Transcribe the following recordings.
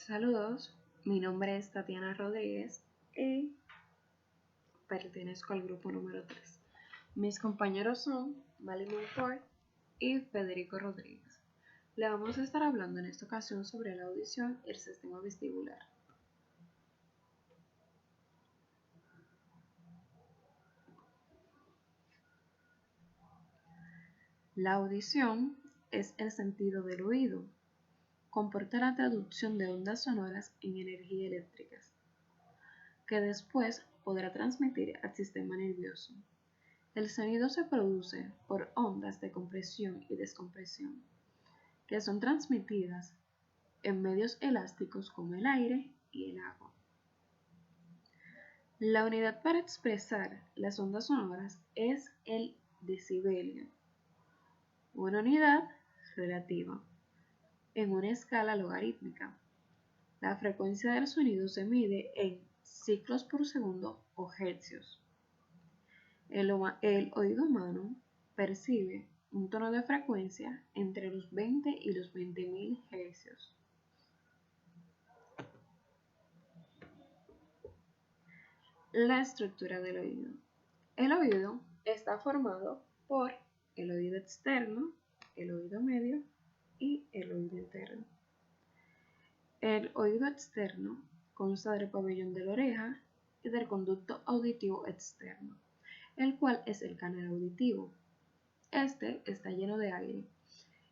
Saludos, mi nombre es Tatiana Rodríguez y pertenezco al grupo número 3. Mis compañeros son Mali Monfort y Federico Rodríguez. Le vamos a estar hablando en esta ocasión sobre la audición y el sistema vestibular. La audición es el sentido del oído. Comporta la traducción de ondas sonoras en energía eléctricas, que después podrá transmitir al sistema nervioso. El sonido se produce por ondas de compresión y descompresión, que son transmitidas en medios elásticos como el aire y el agua. La unidad para expresar las ondas sonoras es el decibelio, una unidad relativa en una escala logarítmica. La frecuencia del sonido se mide en ciclos por segundo o hercios. El oído humano percibe un tono de frecuencia entre los 20 y los 20.000 hercios. La estructura del oído. El oído está formado por el oído externo, el oído medio y el oído interno. El oído externo consta del pabellón de la oreja y del conducto auditivo externo, el cual es el canal auditivo. Este está lleno de aire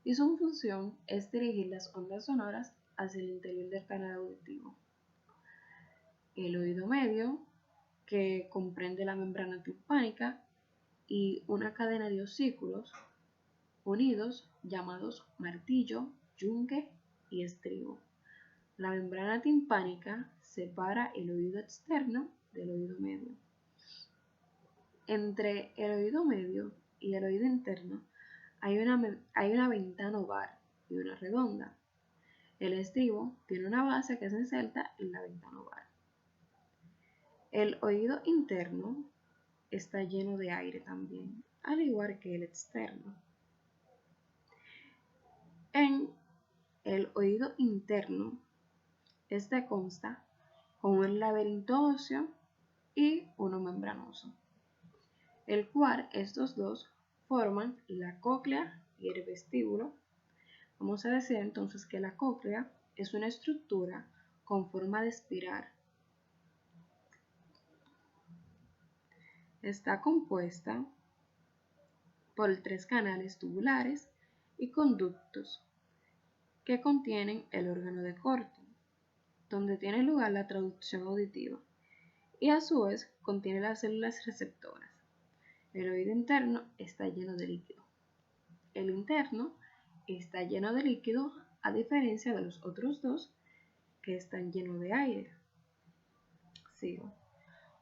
y su función es dirigir las ondas sonoras hacia el interior del canal auditivo. El oído medio, que comprende la membrana timpánica y una cadena de osículos unidos llamados martillo, yunque y estribo. La membrana timpánica separa el oído externo del oído medio. Entre el oído medio y el oído interno hay una ventana oval y una redonda. El estribo tiene una base que se inserta en la ventana oval. El oído interno está lleno de aire también, al igual que el externo. En el oído interno, este consta con un laberinto óseo y uno membranoso, el cual estos dos forman la cóclea y el vestíbulo. Vamos a decir entonces que la cóclea es una estructura con forma de espiral. Está compuesta por 3 canales tubulares y conductos que contienen el órgano de Corti, donde tiene lugar la traducción auditiva, y a su vez contiene las células receptoras. El oído interno está lleno de líquido. El interno está lleno de líquido, a diferencia de los otros dos que están llenos de aire. Sigo.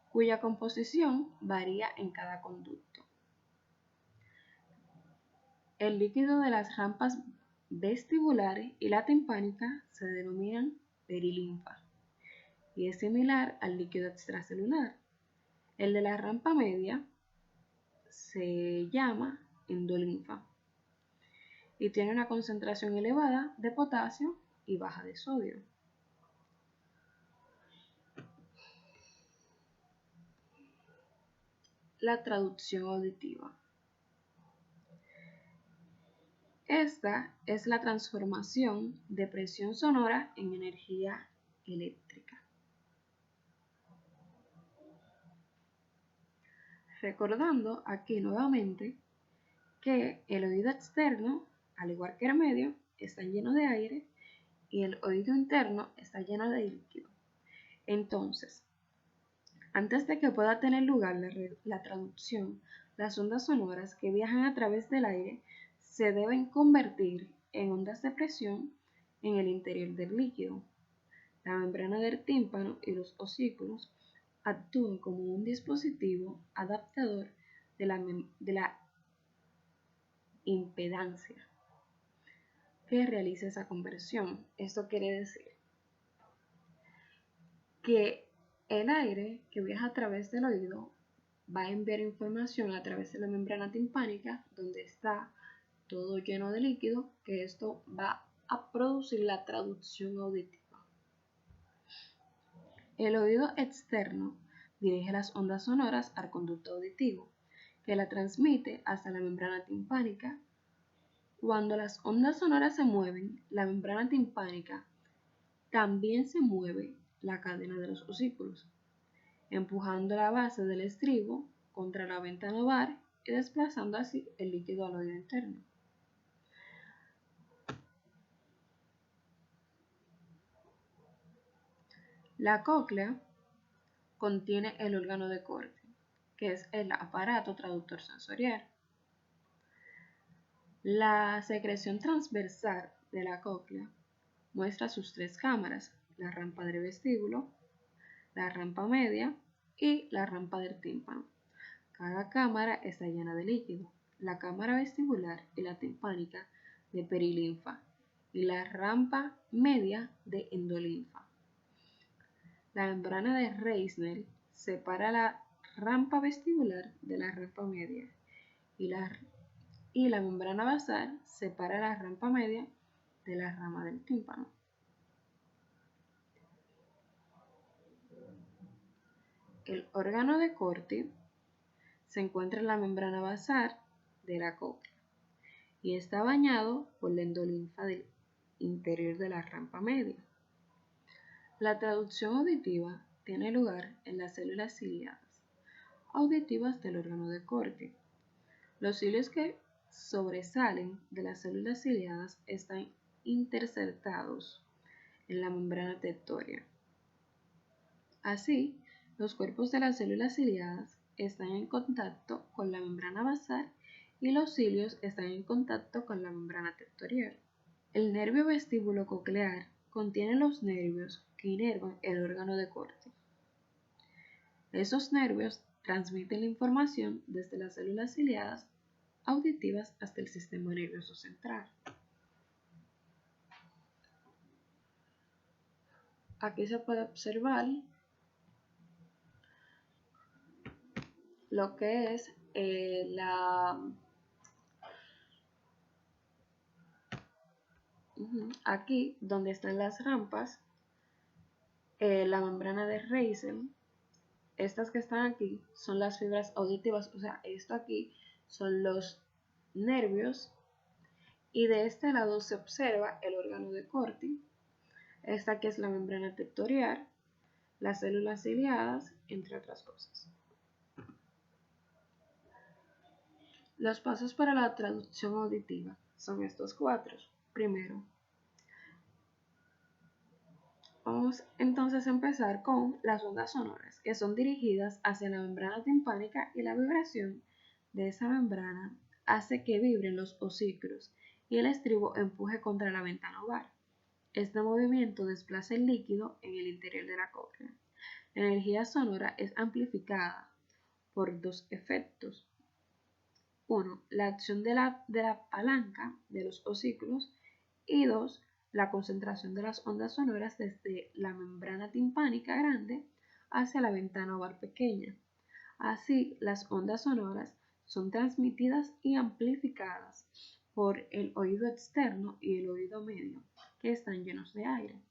Cuya composición varía en cada conducto. El líquido de las rampas vestibulares y la timpánica se denominan perilinfa y es similar al líquido extracelular. El de la rampa media se llama endolinfa y tiene una concentración elevada de potasio y baja de sodio. La traducción auditiva. Esta es la transformación de presión sonora en energía eléctrica. Recordando aquí nuevamente que el oído externo, al igual que el medio, está lleno de aire y el oído interno está lleno de líquido. Entonces, antes de que pueda tener lugar la traducción, las ondas sonoras que viajan a través del aire se deben convertir en ondas de presión en el interior del líquido. La membrana del tímpano y los osículos actúan como un dispositivo adaptador de la impedancia que realiza esa conversión. Esto quiere decir que el aire que viaja a través del oído va a enviar información a través de la membrana timpánica, donde está todo lleno de líquido, que esto va a producir la traducción auditiva. El oído externo dirige las ondas sonoras al conducto auditivo, que la transmite hasta la membrana timpánica. Cuando las ondas sonoras se mueven, la membrana timpánica también se mueve la cadena de los osículos, empujando la base del estribo contra la ventana ovar y desplazando así el líquido al oído interno. La cóclea contiene el órgano de corte, que es el aparato traductor sensorial. La secreción transversal de la cóclea muestra sus tres cámaras, la rampa del vestíbulo, la rampa media y la rampa del tímpano. Cada cámara está llena de líquido, la cámara vestibular y la timpánica de perilinfa y la rampa media de endolinfa. La membrana de Reisner separa la rampa vestibular de la rampa media y la membrana basal separa la rampa media de la rama del tímpano. El órgano de corte se encuentra en la membrana basal de la cóclea y está bañado por la endolinfa del interior de la rampa media. La traducción auditiva tiene lugar en las células ciliadas auditivas del órgano de corte. Los cilios que sobresalen de las células ciliadas están interceptados en la membrana tectoria. Así, los cuerpos de las células ciliadas están en contacto con la membrana basal y los cilios están en contacto con la membrana tectorial. El nervio vestíbulo coclear contiene los nervios que inervan el órgano de corte. Esos nervios transmiten la información desde las células ciliadas auditivas hasta el sistema nervioso central. Aquí se puede observar lo que es aquí donde están las rampas, la membrana de Reisner. Estas que están aquí son las fibras auditivas, o sea, esto aquí son los nervios y de este lado se observa el órgano de corte. Esta aquí es la membrana tectorial, las células ciliadas, entre otras cosas. Los pasos para la traducción auditiva son estos cuatro. Primero, vamos entonces a empezar con las ondas sonoras, que son dirigidas hacia la membrana timpánica y la vibración de esa membrana hace que vibren los osículos y el estribo empuje contra la ventana ovar. Este movimiento desplaza el líquido en el interior de la cóclea. La energía sonora es amplificada por dos efectos. Uno, la acción de la palanca de los osículos y dos, la concentración de las ondas sonoras desde la membrana timpánica grande hacia la ventana ovar pequeña. Así, las ondas sonoras son transmitidas y amplificadas por el oído externo y el oído medio, que están llenos de aire,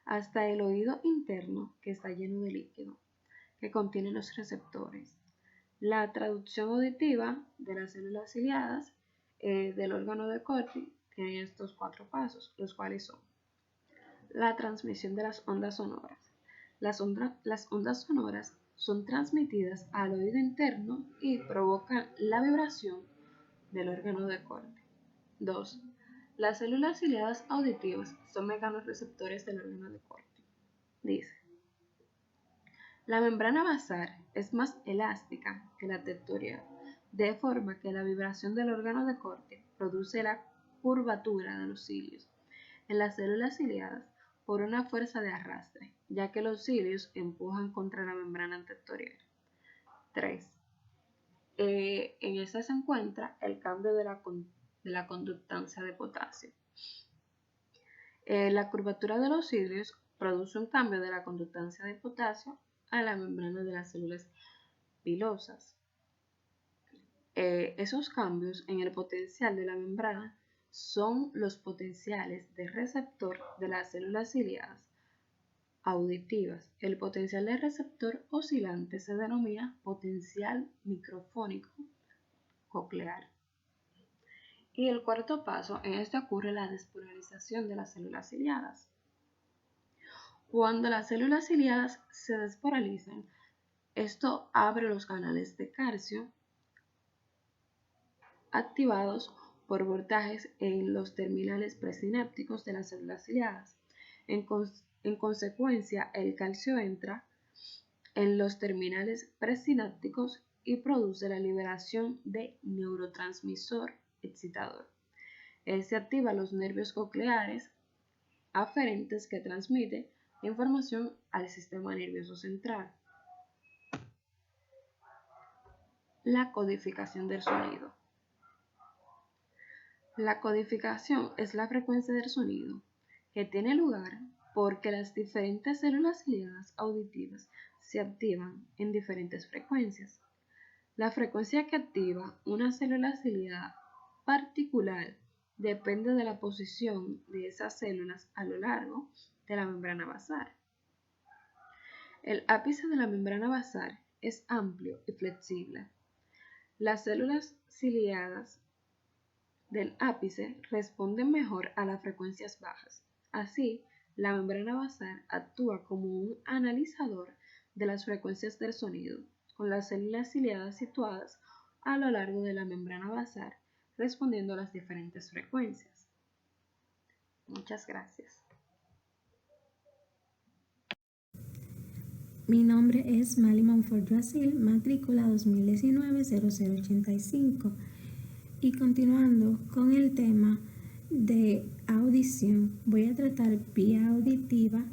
hasta el oído interno, que está lleno de líquido, que contiene los receptores. La traducción auditiva de las células ciliadas del órgano de corte tiene estos cuatro pasos, los cuales son la transmisión de las ondas sonoras. Las ondas sonoras son transmitidas al oído interno y provocan la vibración del órgano de corte. 2. Las células ciliadas auditivas son mecanorreceptores del órgano de corte. Dice: la membrana basal es más elástica que la tectorial, de forma que la vibración del órgano de corte produce la curvatura de los cilios en las células ciliadas por una fuerza de arrastre, ya que los cilios empujan contra la membrana tectorial. 3. En esta se encuentra el cambio de la conductancia de potasio. La curvatura de los cilios produce un cambio de la conductancia de potasio a la membrana de las células pilosas. Esos cambios en el potencial de la membrana son los potenciales de receptor de las células ciliadas auditivas. El potencial del receptor oscilante se denomina potencial microfónico coclear. Y el cuarto paso, en este ocurre la despolarización de las células ciliadas. Cuando las células ciliadas se despolarizan, esto abre los canales de calcio activados por voltajes en los terminales presinápticos de las células ciliadas. En consecuencia, el calcio entra en los terminales presinápticos y produce la liberación de neurotransmisor excitador. Se activa los nervios cocleares aferentes que transmiten información al sistema nervioso central. La codificación del sonido. La codificación es la frecuencia del sonido que tiene lugar porque las diferentes células ciliadas auditivas se activan en diferentes frecuencias. La frecuencia que activa una célula ciliada particular depende de la posición de esas células a lo largo de la membrana basal. El ápice de la membrana basal es amplio y flexible. Las células ciliadas del ápice responden mejor a las frecuencias bajas. Así, la membrana basal actúa como un analizador de las frecuencias del sonido, con las células ciliadas situadas a lo largo de la membrana basal, respondiendo a las diferentes frecuencias. Muchas gracias. Mi nombre es Mali Monfort Brasil, matrícula 2019-0085. Y continuando con el tema de audición, voy a tratar vía auditiva,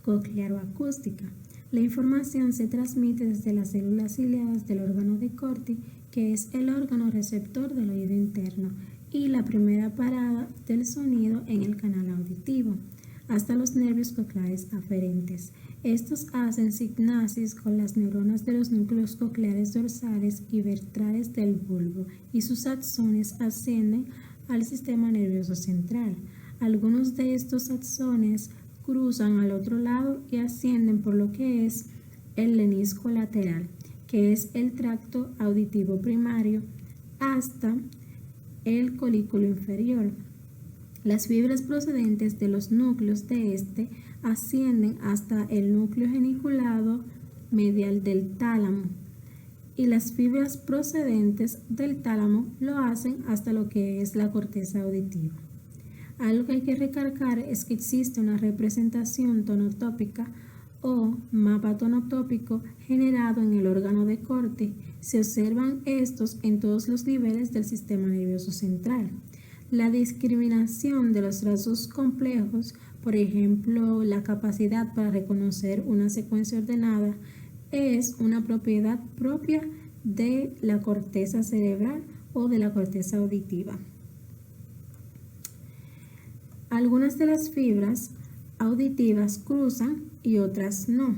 coclear o acústica. La información se transmite desde las células ciliadas del órgano de Corti, que es el órgano receptor del oído interno, y la primera parada del sonido en el canal auditivo, hasta los nervios cocleares aferentes. Estos hacen sinapsis con las neuronas de los núcleos cocleares dorsales y ventrales del bulbo, y sus axones ascienden al sistema nervioso central. Algunos de estos axones cruzan al otro lado y ascienden por lo que es el lenisco lateral, que es el tracto auditivo primario, hasta el colículo inferior. Las fibras procedentes de los núcleos de este ascienden hasta el núcleo geniculado medial del tálamo, y las fibras procedentes del tálamo lo hacen hasta lo que es la corteza auditiva. Algo que hay que recalcar es que existe una representación tonotópica o mapa tonotópico generado en el órgano de Corti. Se observan estos en todos los niveles del sistema nervioso central. La discriminación de los rasgos complejos, por ejemplo, la capacidad para reconocer una secuencia ordenada, es una propiedad propia de la corteza cerebral o de la corteza auditiva. Algunas de las fibras auditivas cruzan y otras no.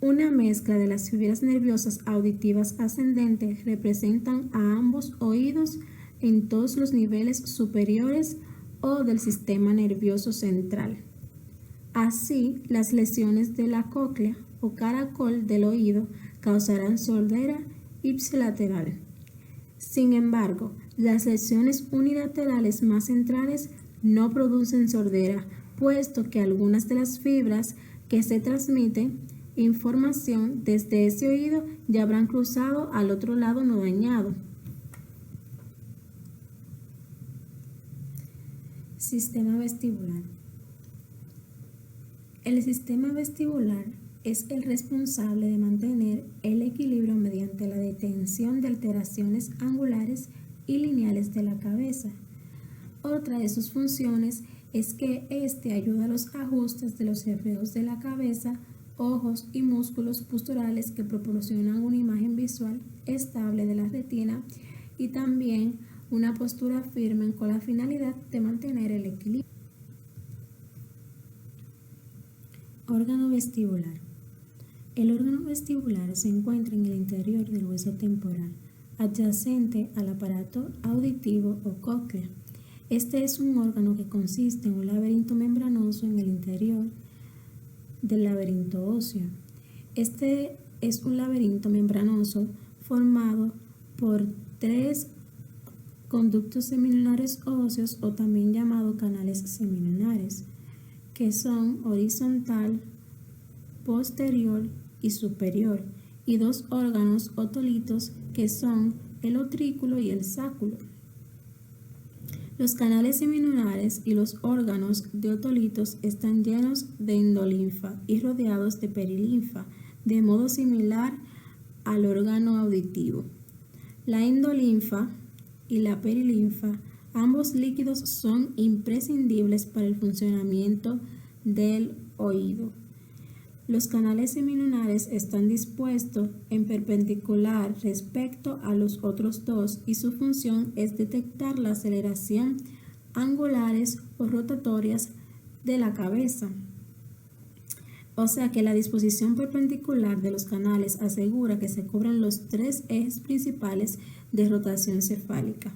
Una mezcla de las fibras nerviosas auditivas ascendentes representan a ambos oídos en todos los niveles superiores o del sistema nervioso central. Así, las lesiones de la cóclea o caracol del oído causarán sordera ipsilateral. Sin embargo, las lesiones unilaterales más centrales no producen sordera, puesto que algunas de las fibras que se transmiten información desde ese oído ya habrán cruzado al otro lado no dañado. Sistema vestibular. El sistema vestibular es el responsable de mantener el equilibrio mediante la detención de alteraciones angulares y lineales de la cabeza. Otra de sus funciones es que éste ayuda a los ajustes de los reflejos de la cabeza, ojos y músculos posturales que proporcionan una imagen visual estable de la retina, y también una postura firme con la finalidad de mantener el equilibrio. Órgano vestibular. El órgano vestibular se encuentra en el interior del hueso temporal, adyacente al aparato auditivo o cóclea. Este es un órgano que consiste en un laberinto membranoso en el interior del laberinto óseo. Este es un laberinto membranoso formado por 3 conductos semilunares óseos o también llamados canales semilunares, que son horizontal, posterior y superior, y 2 órganos otolitos que son el utrículo y el sáculo. Los canales semilunares y los órganos de otolitos están llenos de endolinfa y rodeados de perilinfa, de modo similar al órgano auditivo. La endolinfa y la perilinfa, ambos líquidos, son imprescindibles para el funcionamiento del oído. Los canales semilunares están dispuestos en perpendicular respecto a los otros dos y su función es detectar la aceleración angulares o rotatorias de la cabeza. O sea que la disposición perpendicular de los canales asegura que se cubran los 3 ejes principales de rotación cefálica.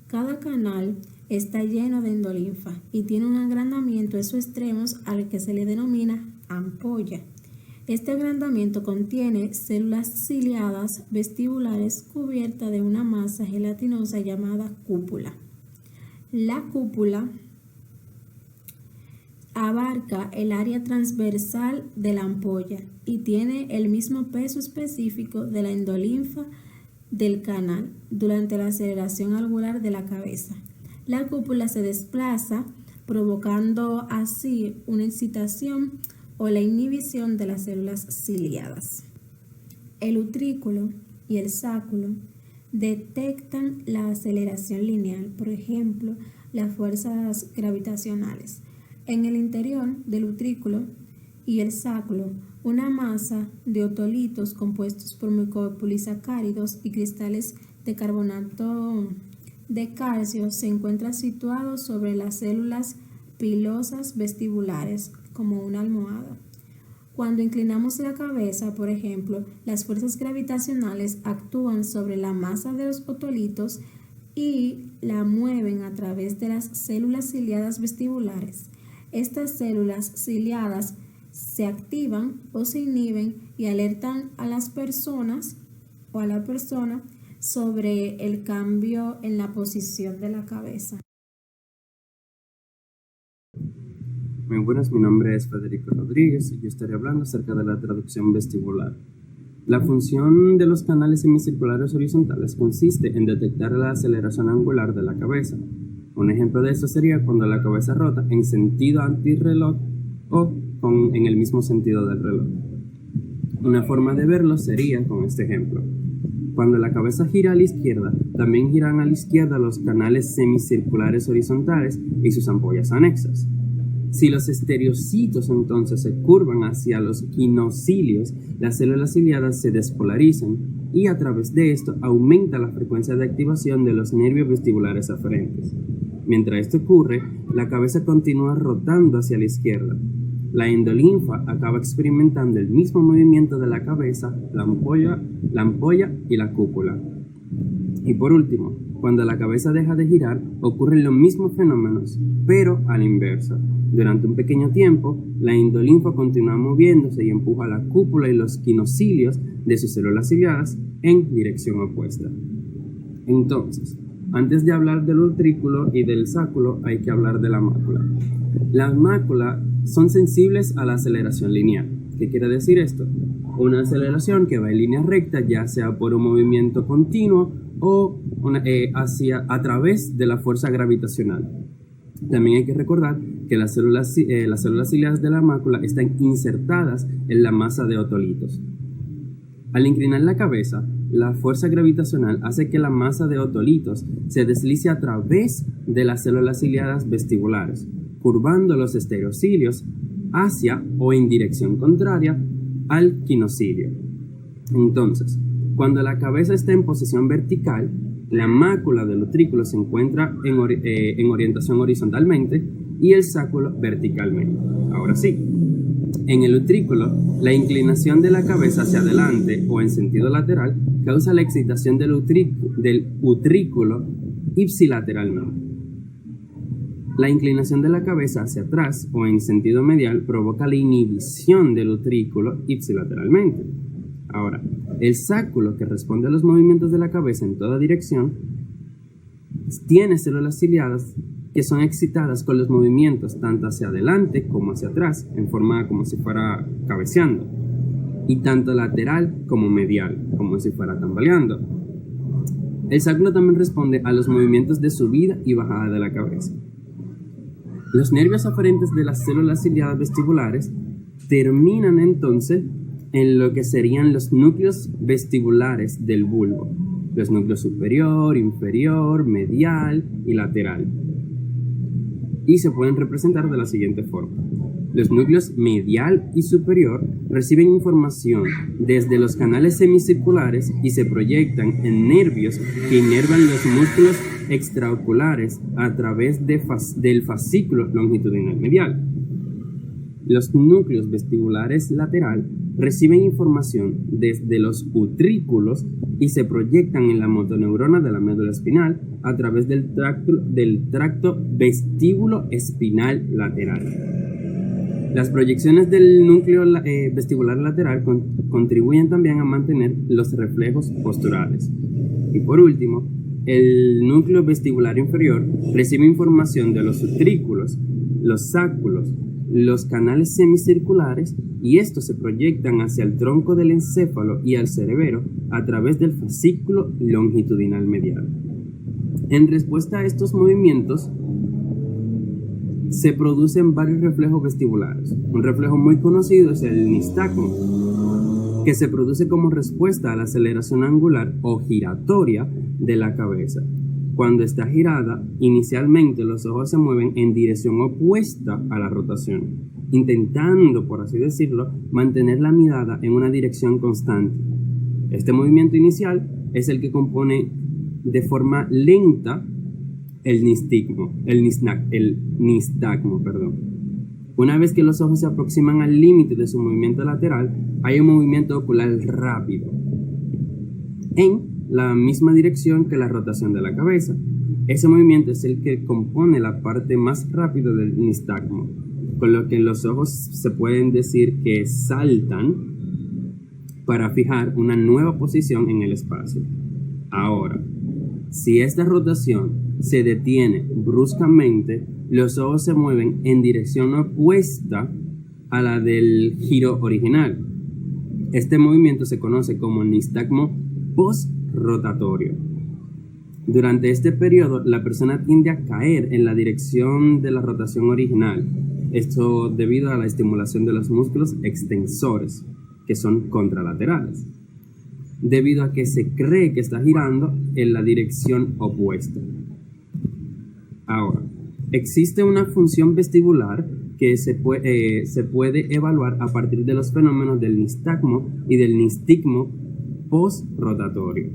Cada canal está lleno de endolinfa y tiene un agrandamiento en sus extremos al que se le denomina ampolla. Este agrandamiento contiene células ciliadas vestibulares cubiertas de una masa gelatinosa llamada cúpula. La cúpula abarca el área transversal de la ampolla y tiene el mismo peso específico de la endolinfa del canal durante la aceleración angular de la cabeza. La cúpula se desplaza provocando así una excitación o la inhibición de las células ciliadas. El utrículo y el sáculo detectan la aceleración lineal, por ejemplo, las fuerzas gravitacionales. En el interior del utrículo y el sáculo, una masa de otolitos compuestos por mucopolisacáridos y cristales de carbonato de calcio se encuentra situado sobre las células pilosas vestibulares como una almohada. Cuando inclinamos la cabeza, por ejemplo, las fuerzas gravitacionales actúan sobre la masa de los otolitos y la mueven a través de las células ciliadas vestibulares. Estas células ciliadas se activan o se inhiben y alertan a las personas o a la persona sobre el cambio en la posición de la cabeza. Muy buenas, mi nombre es Federico Rodríguez y yo estaré hablando acerca de la traducción vestibular. La función de los canales semicirculares horizontales consiste en detectar la aceleración angular de la cabeza. Un ejemplo de esto sería cuando la cabeza rota en sentido antirreloj o en el mismo sentido del reloj. Una forma de verlo sería con este ejemplo. Cuando la cabeza gira a la izquierda, también giran a la izquierda los canales semicirculares horizontales y sus ampollas anexas. Si los estereocitos entonces se curvan hacia los quinocilios, las células ciliadas se despolarizan y a través de esto aumenta la frecuencia de activación de los nervios vestibulares aferentes. Mientras esto ocurre, la cabeza continúa rotando hacia la izquierda. La endolinfa acaba experimentando el mismo movimiento de la cabeza, la ampolla y la cúpula. Y por último, cuando la cabeza deja de girar, ocurren los mismos fenómenos, pero a la inversa. Durante un pequeño tiempo, la endolinfa continúa moviéndose y empuja la cúpula y los quinocilios de sus células ciliadas en dirección opuesta. Entonces, antes de hablar del utrículo y del sáculo, hay que hablar de la mácula. Las máculas son sensibles a la aceleración lineal. ¿Qué quiere decir esto? Una aceleración que va en línea recta, ya sea por un movimiento continuo o a través de la fuerza gravitacional. También hay que recordar que las células ciliadas de la mácula están insertadas en la masa de otolitos. Al inclinar la cabeza, la fuerza gravitacional hace que la masa de otolitos se deslice a través de las células ciliadas vestibulares, curvando los estereocilios hacia o en dirección contraria al quinocilio. Entonces, cuando la cabeza está en posición vertical, la mácula del utrículo se encuentra en orientación horizontalmente y el sáculo verticalmente. Ahora sí, en el utrículo, la inclinación de la cabeza hacia adelante o en sentido lateral causa la excitación del utrículo ipsilateralmente. La inclinación de la cabeza hacia atrás o en sentido medial provoca la inhibición del utrículo ipsilateralmente. Ahora, el sáculo, que responde a los movimientos de la cabeza en toda dirección, tiene células ciliadas que son excitadas con los movimientos tanto hacia adelante como hacia atrás, en forma como si fuera cabeceando, y tanto lateral como medial, como si fuera tambaleando. El sáculo también responde a los movimientos de subida y bajada de la cabeza. Los nervios aferentes de las células ciliadas vestibulares terminan entonces en lo que serían los núcleos vestibulares del bulbo, los núcleos superior, inferior, medial y lateral. Y se pueden representar de la siguiente forma. Los núcleos medial y superior reciben información desde los canales semicirculares y se proyectan en nervios que inervan los músculos extraoculares a través del fascículo longitudinal medial. Los núcleos vestibulares lateral reciben información desde los utrículos y se proyectan en la motoneurona de la médula espinal a través del tracto vestíbulo espinal lateral. Las proyecciones del núcleo vestibular lateral contribuyen también a mantener los reflejos posturales. Y por último, el núcleo vestibular inferior recibe información de los utrículos, los sáculos, los canales semicirculares, y estos se proyectan hacia el tronco del encéfalo y al cerebelo a través del fascículo longitudinal medial. En respuesta a estos movimientos, se producen varios reflejos vestibulares. Un reflejo muy conocido es el nistagmo, que se produce como respuesta a la aceleración angular o giratoria de la cabeza. Cuando está girada, inicialmente los ojos se mueven en dirección opuesta a la rotación, intentando, por así decirlo, mantener la mirada en una dirección constante. Este movimiento inicial es el que compone de forma lenta el nistagmo. Una vez que los ojos se aproximan al límite de su movimiento lateral, hay un movimiento ocular rápido en la misma dirección que la rotación de la cabeza. Ese movimiento es el que compone la parte más rápida del nistagmo, con lo que los ojos se pueden decir que saltan para fijar una nueva posición en el espacio. Ahora, si esta rotación se detiene bruscamente, los ojos se mueven en dirección opuesta a la del giro original. Este movimiento se conoce como nistagmo postrotatorio. Durante este periodo, la persona tiende a caer en la dirección de la rotación original. Esto debido a la estimulación de los músculos extensores, que son contralaterales, debido a que se cree que está girando en la dirección opuesta. Ahora, existe una función vestibular que se puede evaluar a partir de los fenómenos del nistagmo y del nistagmo postrotatorio.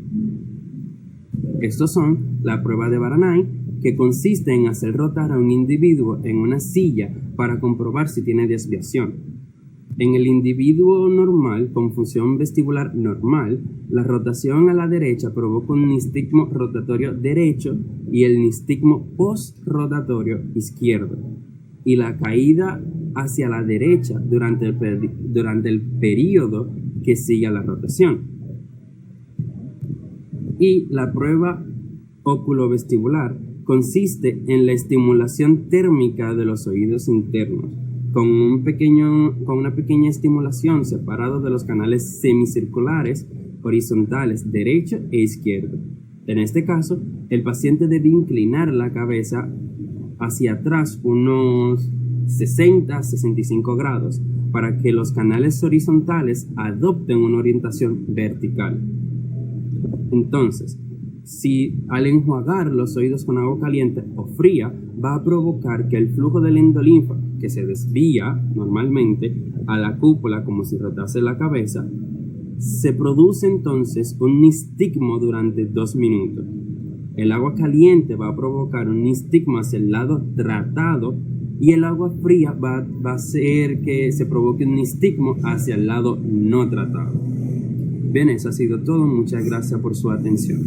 Estos son la prueba de Baranay, que consiste en hacer rotar a un individuo en una silla para comprobar si tiene desviación. En el individuo normal, con función vestibular normal, la rotación a la derecha provoca un nistagmo rotatorio derecho y el nistagmo postrotatorio izquierdo, y la caída hacia la derecha durante el período que sigue a la rotación. Y la prueba oculovestibular consiste en la estimulación térmica de los oídos internos, con una pequeña estimulación separada de los canales semicirculares horizontales derecho e izquierdo. En este caso, el paciente debe inclinar la cabeza hacia atrás unos 60-65 grados para que los canales horizontales adopten una orientación vertical. Entonces, si al enjuagar los oídos con agua caliente o fría va a provocar que el flujo del endolinfa, que se desvía normalmente a la cúpula como si rotase la cabeza, se produce entonces un nistagmo durante 2 minutos. El agua caliente va a provocar un nistagmo hacia el lado tratado y el agua fría va a hacer que se provoque un nistagmo hacia el lado no tratado. Bien, eso ha sido todo. Muchas gracias por su atención.